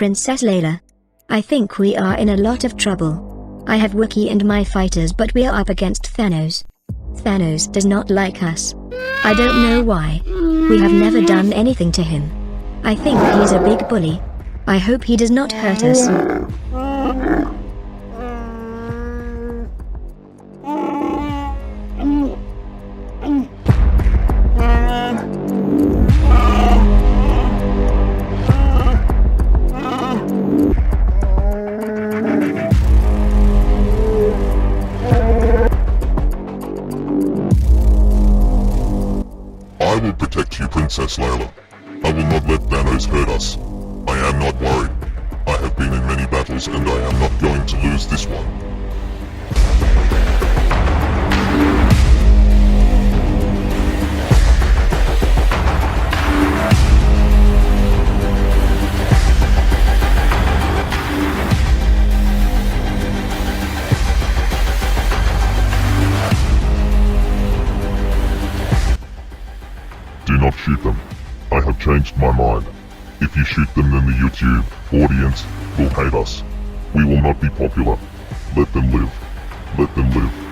Princess Layla. I think we are in a lot of trouble. I have Wookie and my fighters, but we are up against Thanos. Thanos does not like us. I don't know why. We have never done anything to him. I think he's a big bully. I hope he does not hurt us. I will protect you, Princess Layla. I will not let Thanos hurt us. I am not worried. I have been in many battles and I am not going to lose this one. Do not shoot them. I have changed my mind. If you shoot them, then the YouTube audience will hate us. We will not be popular. Let them live. Let them live.